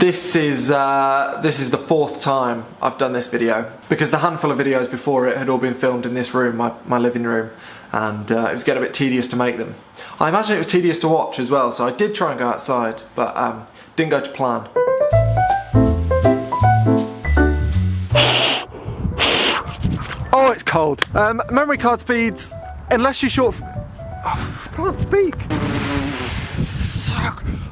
This is the fourth time I've done this video, because the handful of videos before it had all been filmed in this room, my living room, and it was getting a bit tedious to make them. I imagine it was tedious to watch as well, so I did try and go outside, but didn't go to plan. Oh, it's cold. Memory card speeds, unless you're short. I can't speak.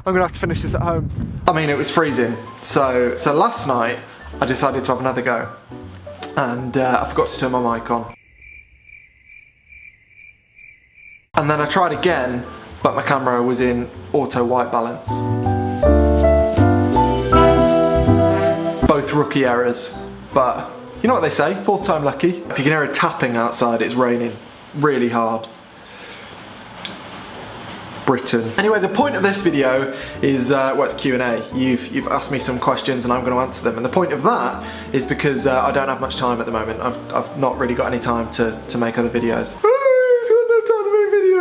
I'm gonna have to finish this at home. I mean, it was freezing, so last night I decided to have another go, and I forgot to turn my mic on. And then I tried again, but my camera was in auto white balance. Both rookie errors, but you know what they say, fourth time lucky. If you can hear a tapping outside, it's raining really hard. Britain. Anyway, the point of this video is, well, it's Q&A. You've asked me some questions and I'm going to answer them, and the point of that is because I don't have much time at the moment. I've not really got any time to make other videos.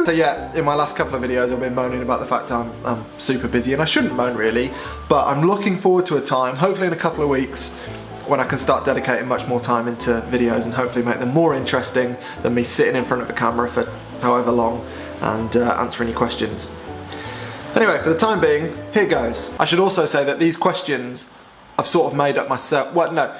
So yeah, in my last couple of videos I've been moaning about the fact I'm super busy, and I shouldn't moan really, but I'm looking forward to a time, hopefully in a couple of weeks, when I can start dedicating much more time into videos and hopefully make them more interesting than me sitting in front of a camera for however long and answering your questions. Anyway, for the time being, here goes. I should also say that these questions I've sort of made up myself. Well, no,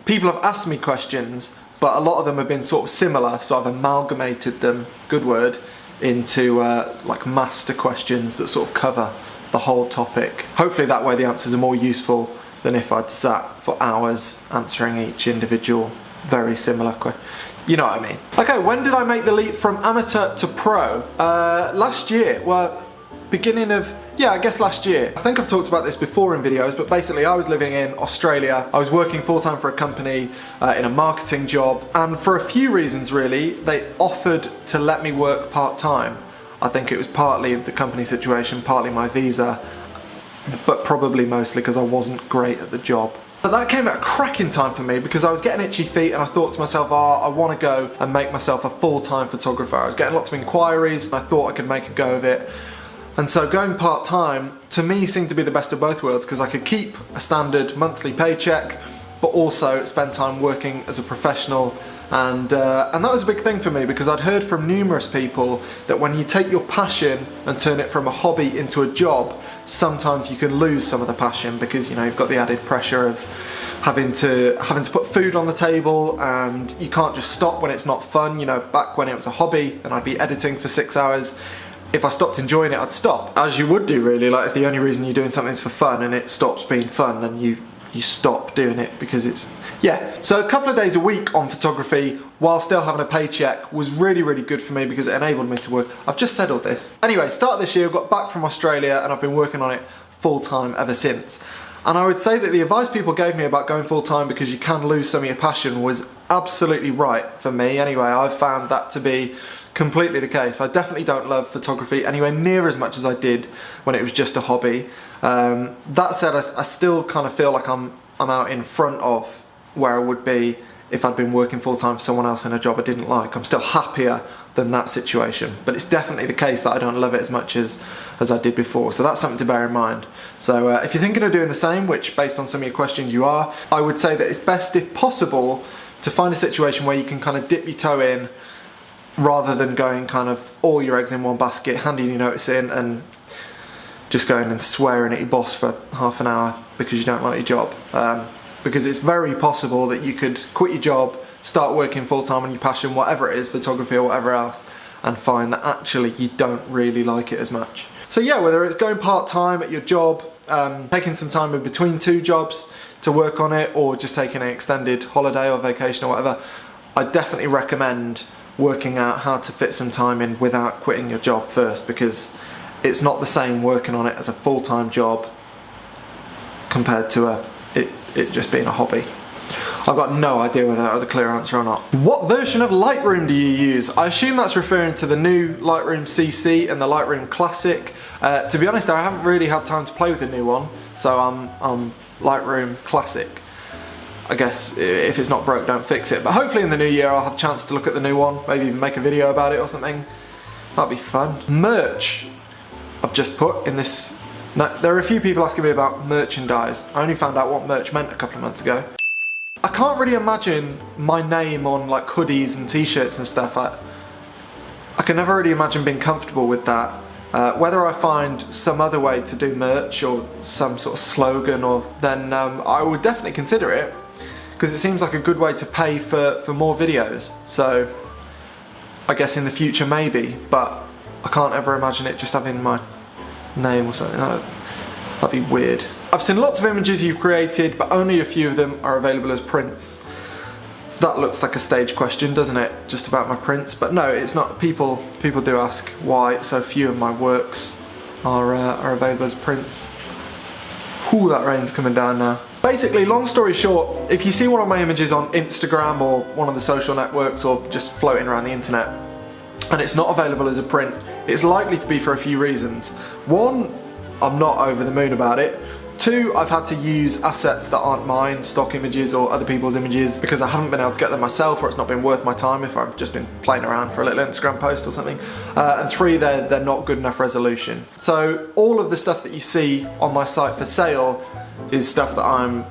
people have asked me questions, but a lot of them have been sort of similar, so I've amalgamated them, good word, into like master questions that sort of cover the whole topic. Hopefully that way the answers are more useful than if I'd sat for hours answering each individual very similar question. You know what I mean. Okay, when did I make the leap from amateur to pro? Last year. Well, beginning of, yeah, I guess last year. I think I've talked about this before in videos, but basically I was living in Australia. I was working full-time for a company in a marketing job, and for a few reasons really, they offered to let me work part-time. I think it was partly the company situation, partly my visa, but probably mostly because I wasn't great at the job. But that came at a cracking time for me because I was getting itchy feet, and I thought to myself, oh, I want to go and make myself a full-time photographer. I was getting lots of inquiries and I thought I could make a go of it. And so going part-time to me seemed to be the best of both worlds, because I could keep a standard monthly paycheck but also spend time working as a professional, and that was a big thing for me, because I'd heard from numerous people that when you take your passion and turn it from a hobby into a job, sometimes you can lose some of the passion, because you know you've got the added pressure of having to put food on the table, and you can't just stop when it's not fun. You know, back when it was a hobby and I'd be editing for 6 hours, if I stopped enjoying it, I'd stop, as you would do really. Like, if the only reason you're doing something is for fun and it stops being fun, then you stop doing it because it's, yeah. So a couple of days a week on photography while still having a paycheck was really, really good for me, because it enabled me to work. I've just said all this. Anyway, start of this year, I got back from Australia and I've been working on it full-time ever since. And I would say that the advice people gave me about going full-time because you can lose some of your passion was absolutely right for me. Anyway, I've found that to be completely the case. I definitely don't love photography anywhere near as much as I did when it was just a hobby. That said, I still kind of feel like I'm out in front of where I would be if I'd been working full-time for someone else in a job I didn't like. I'm still happier than that situation, but it's definitely the case that I don't love it as much as I did before, so that's something to bear in mind. So if you're thinking of doing the same, which based on some of your questions you are, I would say that it's best, if possible, to find a situation where you can kind of dip your toe in, rather than going kind of all your eggs in one basket, handing your notice in and just going and swearing at your boss for half an hour because you don't like your job. Because it's very possible that you could quit your job, start working full-time on your passion, whatever it is, photography or whatever else, and find that actually you don't really like it as much. So yeah, whether it's going part-time at your job, taking some time in between two jobs to work on it, or just taking an extended holiday or vacation or whatever, I definitely recommend working out how to fit some time in without quitting your job first, because it's not the same working on it as a full-time job compared to it just being a hobby. I've got no idea whether that was a clear answer or not. What version of Lightroom do you use? I assume that's referring to the new Lightroom CC and the Lightroom Classic. To be honest, I haven't really had time to play with the new one, so I'm Lightroom Classic. I guess if it's not broke, don't fix it. But hopefully in the new year I'll have a chance to look at the new one, maybe even make a video about it or something. That'd be fun. Merch, I've just put in this Now, there are a few people asking me about merchandise. I only found out what merch meant a couple of months ago. I can't really imagine my name on like hoodies and t-shirts and stuff. I can never really imagine being comfortable with that. Whether I find some other way to do merch or some sort of slogan, or then I would definitely consider it, because it seems like a good way to pay for more videos. So I guess in the future maybe, but I can't ever imagine it just having my name or something. That'd be weird. I've seen lots of images you've created, but only a few of them are available as prints. That looks like a stage question, doesn't it? Just about my prints, but no, it's not. People do ask why so few of my works are available as prints. Ooh, that rain's coming down now. Basically, long story short, if you see one of my images on Instagram or one of the social networks or just floating around the internet, and it's not available as a print, it's likely to be for a few reasons. One, I'm not over the moon about it. Two, I've had to use assets that aren't mine, stock images or other people's images, because I haven't been able to get them myself, or it's not been worth my time if I've just been playing around for a little Instagram post or something. And three, they're not good enough resolution. So all of the stuff that you see on my site for sale is stuff that I'm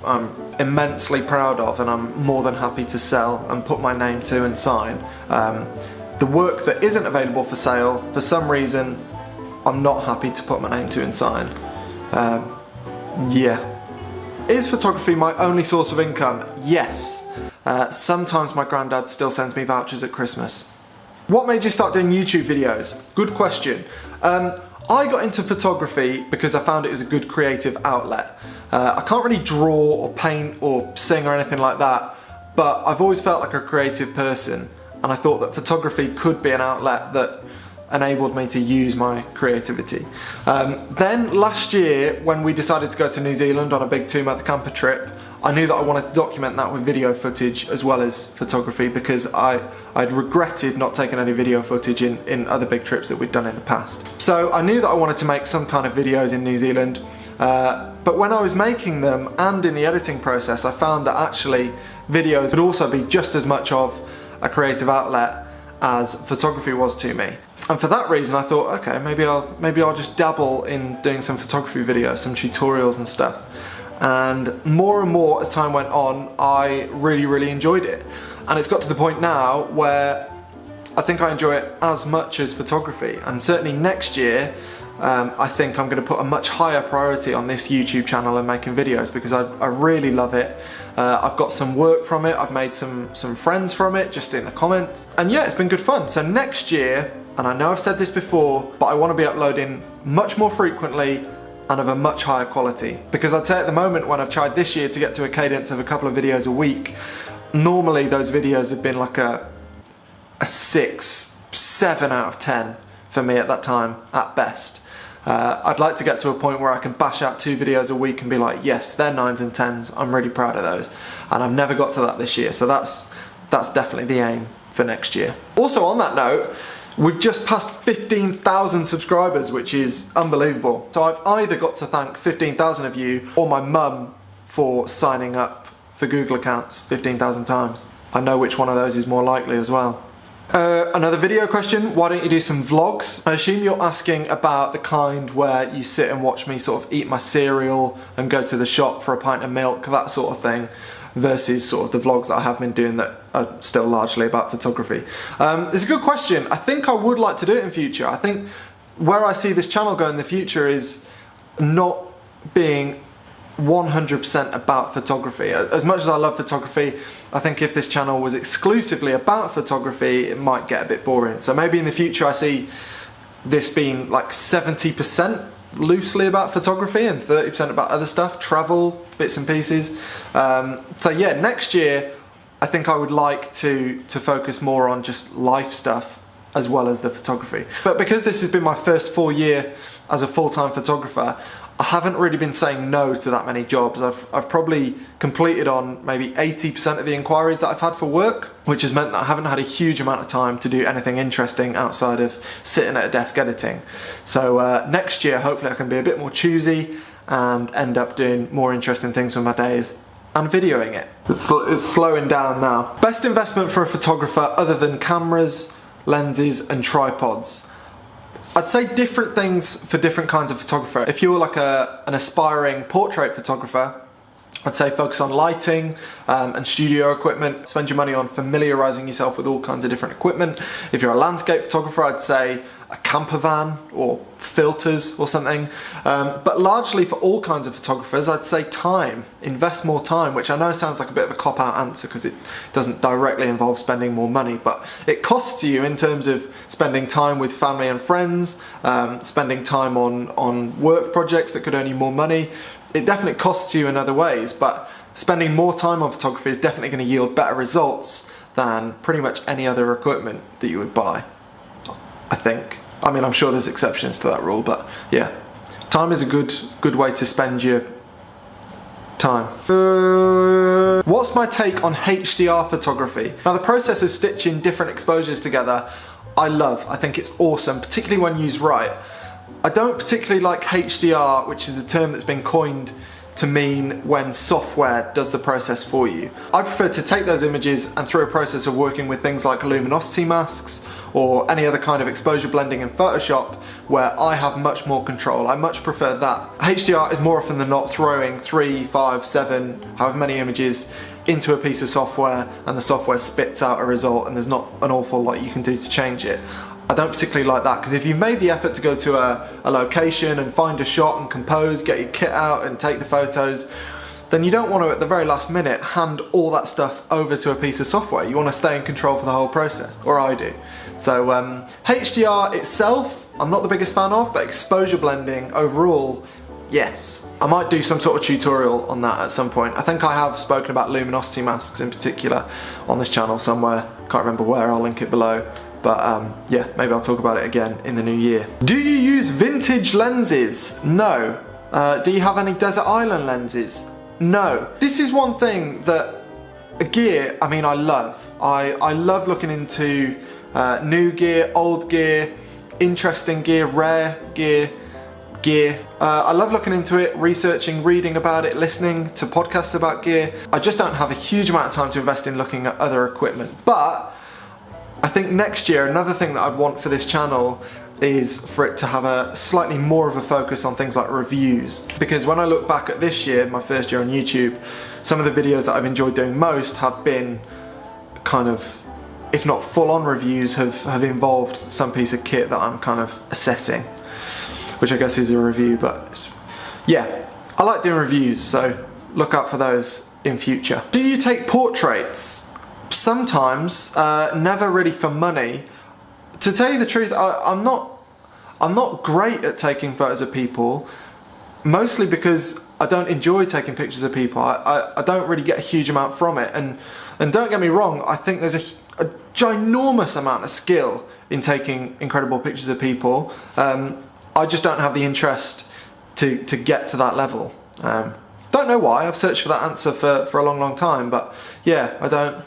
immensely proud of, and I'm more than happy to sell and put my name to and sign. The work that isn't available for sale, for some reason, I'm not happy to put my name to and sign. Yeah. Is photography my only source of income? Yes. Sometimes my granddad still sends me vouchers at Christmas. What made you start doing YouTube videos? Good question. I got into photography because I found it was a good creative outlet. I can't really draw or paint or sing or anything like that, but I've always felt like a creative person, and I thought that photography could be an outlet that enabled me to use my creativity. Then last year, when we decided to go to New Zealand on a big 2-month camper trip, I knew that I wanted to document that with video footage as well as photography, because I'd regretted not taking any video footage in other big trips that we'd done in the past. So I knew that I wanted to make some kind of videos in New Zealand, but when I was making them and in the editing process, I found that actually videos could also be just as much of a creative outlet as photography was to me. And for that reason I thought, okay, maybe I'll just dabble in doing some photography videos, some tutorials and stuff. And more as time went on, I really enjoyed it. And it's got to the point now where I think I enjoy it as much as photography. And certainly next year, I think I'm going to put a much higher priority on this YouTube channel and making videos, because I really love it. I've got some work from it, I've made some friends from it, just in the comments. And yeah, it's been good fun. So next year, and I know I've said this before, but I want to be uploading much more frequently and of a much higher quality. Because I'd say at the moment, when I've tried this year to get to a cadence of a couple of videos a week, normally those videos have been like a 6, 7 out of 10 for me at that time, at best. I'd like to get to a point where I can bash out 2 videos a week and be like, yes, they're 9s and 10s, I'm really proud of those. And I've never got to that this year, so that's definitely the aim for next year. Also on that note, we've just passed 15,000 subscribers, which is unbelievable. So I've either got to thank 15,000 of you or my mum for signing up for Google accounts 15,000 times. I know which one of those is more likely as well. Another video question, why don't you do some vlogs? I assume you're asking about the kind where you sit and watch me sort of eat my cereal and go to the shop for a pint of milk, that sort of thing, versus sort of the vlogs that I have been doing that are still largely about photography. It's a good question. I think I would like to do it in future. I think where I see this channel go in the future is not being 100% about photography. As much as I love photography, I think if this channel was exclusively about photography, it might get a bit boring. So maybe in the future I see this being like 70% loosely about photography and 30% about other stuff, travel, bits and pieces. So yeah, next year I think I would like to focus more on just life stuff as well as the photography. But because this has been my first full year as a full-time photographer, I haven't really been saying no to that many jobs. I've probably completed on maybe 80% of the inquiries that I've had for work, which has meant that I haven't had a huge amount of time to do anything interesting outside of sitting at a desk editing. So next year, hopefully I can be a bit more choosy and end up doing more interesting things with my days and videoing it. It's slowing down now. Best investment for a photographer other than cameras, lenses and tripods. I'd say different things for different kinds of photographer. If you're like an aspiring portrait photographer, I'd say focus on lighting and studio equipment. Spend your money on familiarizing yourself with all kinds of different equipment. If you're a landscape photographer, I'd say a camper van or filters or something. But largely for all kinds of photographers, I'd say time. Invest more time, which I know sounds like a bit of a cop-out answer because it doesn't directly involve spending more money, but it costs you in terms of spending time with family and friends, spending time on work projects that could earn you more money. It definitely costs you in other ways, but spending more time on photography is definitely going to yield better results than pretty much any other equipment that you would buy, I think. I mean, I'm sure there's exceptions to that rule, but yeah. Time is a good way to spend your time. What's my take on HDR photography? Now, the process of stitching different exposures together, I love. I think it's awesome, particularly when used right. I don't particularly like HDR, which is the term that's been coined to mean when software does the process for you. I prefer to take those images and through a process of working with things like luminosity masks or any other kind of exposure blending in Photoshop where I have much more control. I much prefer that. HDR is more often than not throwing 3, 5, 7, however many images into a piece of software and the software spits out a result and there's not an awful lot you can do to change it. I don't particularly like that because if you've made the effort to go to a location and find a shot and compose, get your kit out and take the photos, then you don't want to at the very last minute hand all that stuff over to a piece of software. You want to stay in control for the whole process, or I do. So HDR itself, I'm not the biggest fan of, but exposure blending overall, yes. I might do some sort of tutorial on that at some point. I think I have spoken about luminosity masks in particular on this channel somewhere. Can't remember where, I'll link it below. But yeah, maybe I'll talk about it again in the new year. Do you use vintage lenses? No. Do you have any desert island lenses? No. This is one thing that gear, I mean, I love. I love looking into new gear, old gear, interesting gear, rare gear. I love looking into it, researching, reading about it, listening to podcasts about gear. I just don't have a huge amount of time to invest in looking at other equipment. But I think next year, another thing that I'd want for this channel is for it to have a slightly more of a focus on things like reviews. Because when I look back at this year, my first year on YouTube, some of the videos that I've enjoyed doing most have been kind of, if not full-on reviews, have involved some piece of kit that I'm kind of assessing, which I guess is a review, but yeah, I like doing reviews, so look out for those in future. Do you take portraits? Sometimes, never really for money. To tell you the truth, I'm not great at taking photos of people, mostly because I don't enjoy taking pictures of people. I don't really get a huge amount from it, and don't get me wrong, I think there's a ginormous amount of skill in taking incredible pictures of people. I just don't have the interest to get to that level. Don't know why, I've searched for that answer for a long time, but yeah, I don't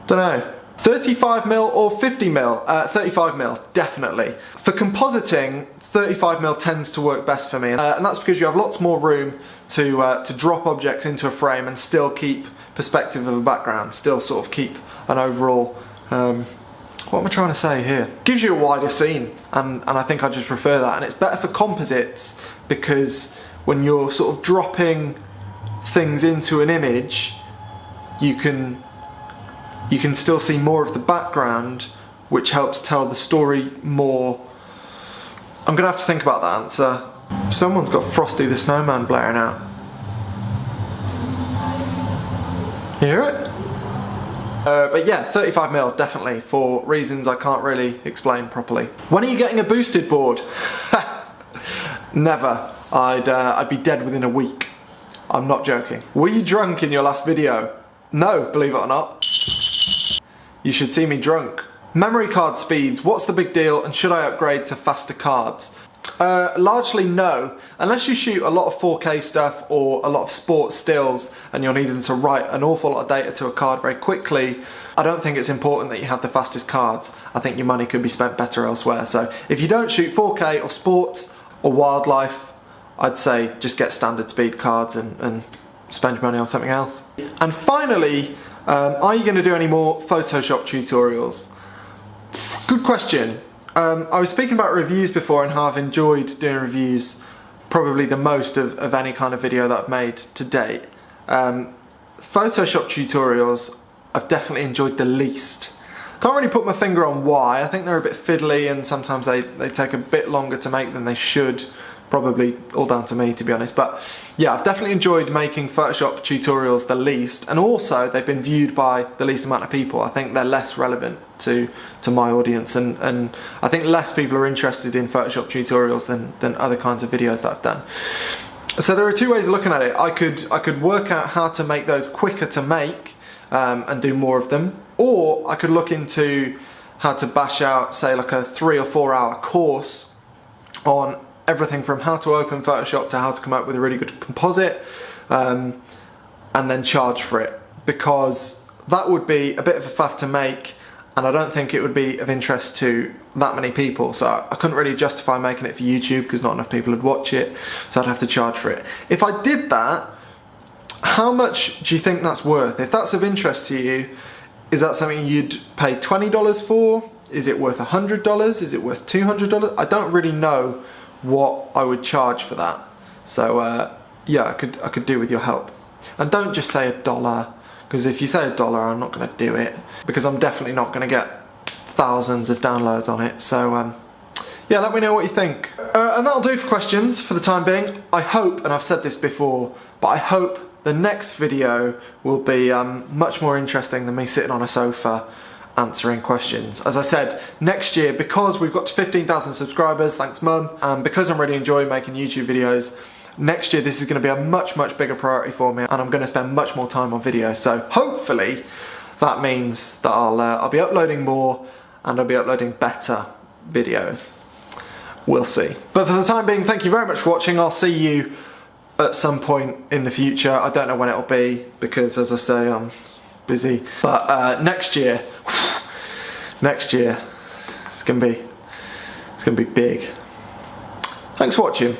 know. 35mm or 50mm? 35mm, definitely. For compositing, 35mm tends to work best for me, and that's because you have lots more room to drop objects into a frame and still keep perspective of a background, still sort of keep an overall, what am I trying to say here? Gives you a wider scene, and I think I just prefer that, and it's better for composites because when you're sort of dropping things into an image, you can still see more of the background, which helps tell the story more. I'm gonna have to think about that answer. Someone's got Frosty the Snowman blaring out. You hear it? But yeah, 35mm definitely, for reasons I can't really explain properly. When are you getting a boosted board? Never. I'd be dead within a week. I'm not joking. Were you drunk in your last video? No, believe it or not. You should see me drunk. Memory card speeds, what's the big deal, and should I upgrade to faster cards? Largely no. Unless you shoot a lot of 4K stuff or a lot of sports stills and you're needing to write an awful lot of data to a card very quickly, I don't think it's important that you have the fastest cards. I think your money could be spent better elsewhere. So if you don't shoot 4K or sports or wildlife, I'd say just get standard speed cards and spend your money on something else. And finally, are you going to do any more Photoshop tutorials? Good question. I was speaking about reviews before and how I've enjoyed doing reviews probably the most of any kind of video that I've made to date. Photoshop tutorials I've definitely enjoyed the least. Can't really put my finger on why. I think they're a bit fiddly and sometimes they take a bit longer to make than they should. Probably all down to me, to be honest. But yeah, I've definitely enjoyed making Photoshop tutorials the least, and also they've been viewed by the least amount of people. I think they're less relevant to my audience, and I think less people are interested in Photoshop tutorials than other kinds of videos that I've done. So there are two ways of looking at it. I could work out how to make those quicker to make and do more of them, or I could look into how to bash out, say, like a 3 or 4 hour course on everything from how to open Photoshop to how to come up with a really good composite, and then charge for it, because that would be a bit of a faff to make, and I don't think it would be of interest to that many people. So I couldn't really justify making it for YouTube because not enough people would watch it, so I'd have to charge for it. If I did that, how much do you think that's worth? If that's of interest to you, is that something you'd pay $20 for? Is it worth $100? Is it worth $200? I don't really know what I would charge for that. So yeah, I could do with your help. And don't just say $1, because if you say $1, I'm not going to do it, because I'm definitely not going to get thousands of downloads on it. So yeah, let me know what you think. And that'll do for questions for the time being. I hope, and I've said this before, but I hope the next video will be much more interesting than me sitting on a sofa answering questions. As I said, next year, because we've got to 15,000 subscribers, thanks Mum, and because I'm really enjoying making YouTube videos, next year this is going to be a much bigger priority for me, and I'm going to spend much more time on video. So hopefully that means that I'll be uploading more, and I'll be uploading better videos. We'll see. But for the time being, thank you very much for watching. I'll see you at some point in the future. I don't know when it'll be, because as I say, I'm busy. But next year, it's gonna be big. Thanks for watching.